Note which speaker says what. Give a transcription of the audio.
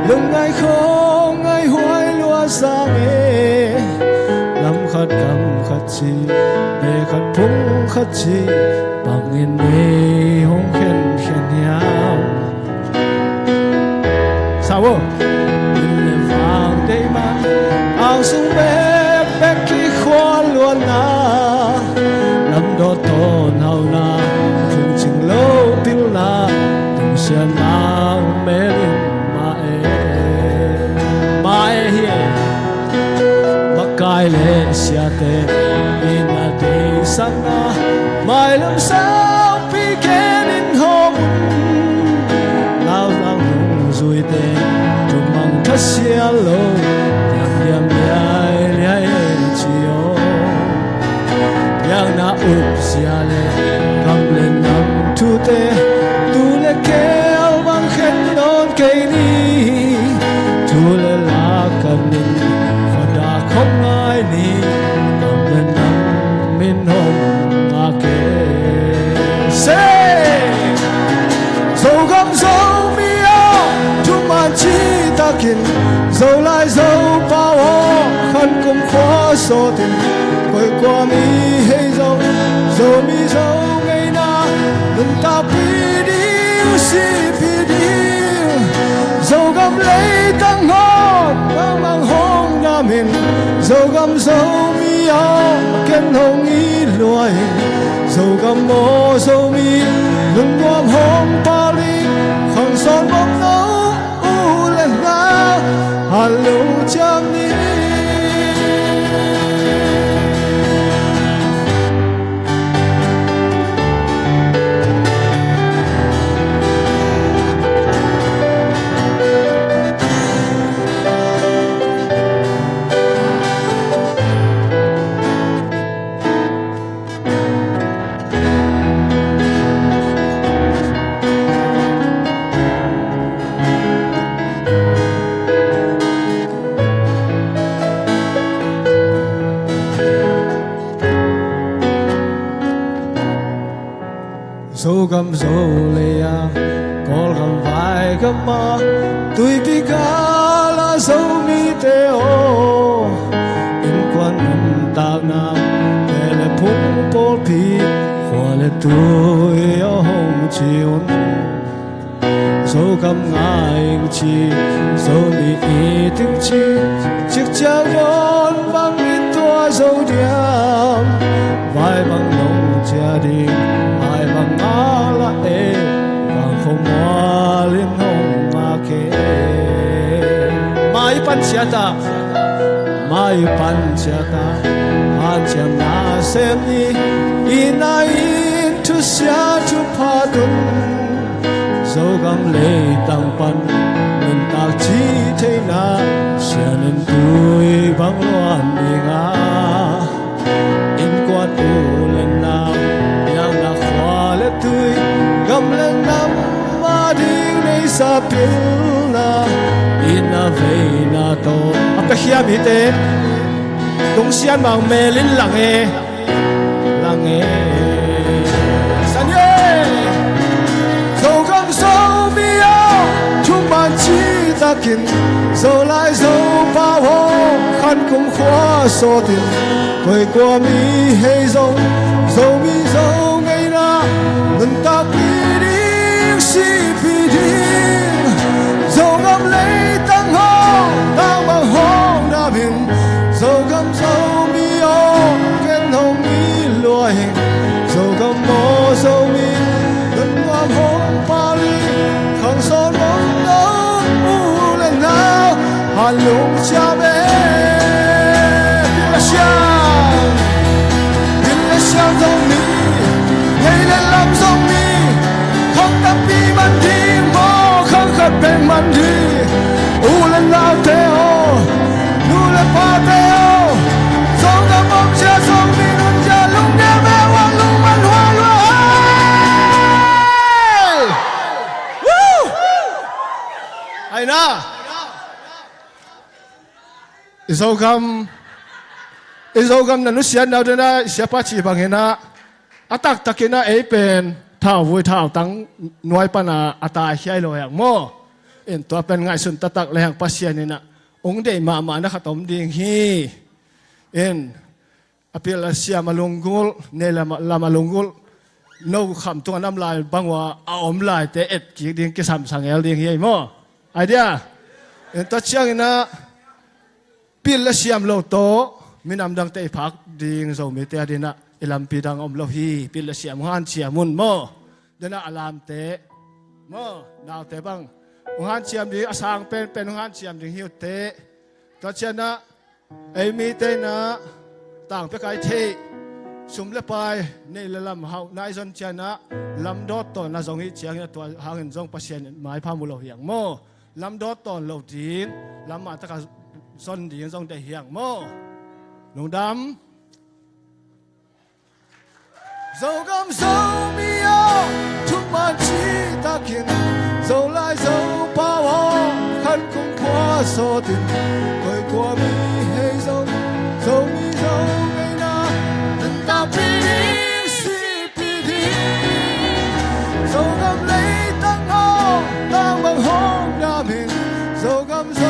Speaker 1: lưng ai không ai hoài lúa sang e lắm khát cầm khát chi bề khát phúng khát chi bằng in mê hông khen khen nhau sao vô in lên vàng đây mà ang sung bếp bếp khi khoan luôn na lắm đó tôn hào na phung chừng lâu tiêu na tung xiên mang mê linh ma e hiền bắc cai lên xia tê in a day sang na mai làm sao pi kén in hôm lao lao lung rồi tê chung mang thắt xia lâu tiệm tiệm liai liai chiều yang na up xia le cầm lên nằm thu tê tu le kéo bằng khen non cây ni tu le la cần nín và đã không ai ni cầm lên nằm min hồng ngã kê say dầu găm dầu mía chúng man chi ta kín dầu lại dầu bao ho khăn cùng khóa số tình quay qua mi hay dầu dầu mi dầu ngày na đừng ta pi đi si pi đi dầu găm lấy tăng hồn mang hông nam hình dầu găm dầu mi áo kén hông ý loài dầu găm mô dầu mi đừng quam hông pa li khang son bóng nấu u lên na hàn lưu chăm ni dấu găm dấu lê à có găm vai găm ma tuổi bi ca là dấu mi tê ô in quan in tao nam để lệ phúc bố pi hoa lệ tuổi ở hồng chiều dấu găm ngài chi dấu mi ý tiếng chi chiếc cha con bằng ít tua dấu điam vai bằng nông gia đình ai bằng ngã là e bằng không hoa liên hồng mà kê mai pan chia ta han chăm na xem ni ina in tu sia tu pa dun dấu gam lệ tăng pan nên ta chỉ thấy na sia nên tuổi bằng loan đi ngã in quan u lên nam yang na khoa lệ tuổi gam lên nam ma đi nei sa pil na ina về na to apa hiam hi te tung xian mang mê linh lặng e san ye dầu gam dầu mi ao chúng man chi ta kín dầu lại dầu bao ho khăn cùng khóa số tiền quay qua mi hay dầu dầu mi dầu ngày na đừng ta pi đi si pi đi dầu gam lấy tăng ho tăng bằng ho na bình dầu gam dầu mi o kén hồng mi loài dầu gam mô dầu mi đừng quam hông pa li khang son bóng nấu u lên nào hàn lục cha bé Bila siang dầu mi ngày lên làm dầu mi không ta pi man đi mô không khát bên man đi u lên nào thế ô nu lên pa thế ô dầu gam mong cha dầu mi nun cha lung đe mẹ hoàng lung man hoa lúa hay na dầu gam na nu sian nào đây na siapa chi bằng hena atak takina e pen thao vui thao tăng nuôi pana ata hiai lo yang mo เอ็นตัวเป็นไงสุนตะตักแรงปัสเซียนี่นะองค์เดมานะขตมดิ่งฮีเอ็นอภิลาเซียมาลงกุลเนลามาลงกุลโนคำตัวน้ำลายบางว่าเอาอมลายแต่เอ็ดกีดิ่งกิสามสังเอลดิ่งฮีมั้งไอเดียเอ็นตัวเชียงนะพิลาเซียมโลโตมีนำดังเตะพักดิ่งโซมิเตอดินะอิลามปีดังอมโลฮีพิลาเซียมหันเชียมุนมั้งเดนะอลามเตะมั้งดาวเตะบังหันเชียมดิ่งอาสางเป็นหันเชียมดิ่งฮิวเตะตัวเชียนะไอมีเตนะต่างไปไกลเทสุมเลไปในลำเฮานายจนเชียนะลำดอตตอนน่าสงหิเชียงตัวหางเงินจงปัสเซียนหมายพามุโลเหียงโมลำดอตตอนโลดีนลำมาตะกาซอนดีนจงได้เหียงโมหนุ่มดำโซกำโซมีโอทุกมาชีตะกินโซไลโซปาวขันคงขวาโซดินคอยกลัวมีให้โซมีโซไม่นาตั้งแต่ปีนี้ปีที่โซกำเลยตั้งห้องตั้งบางห้องน้ำหินโซกำโซ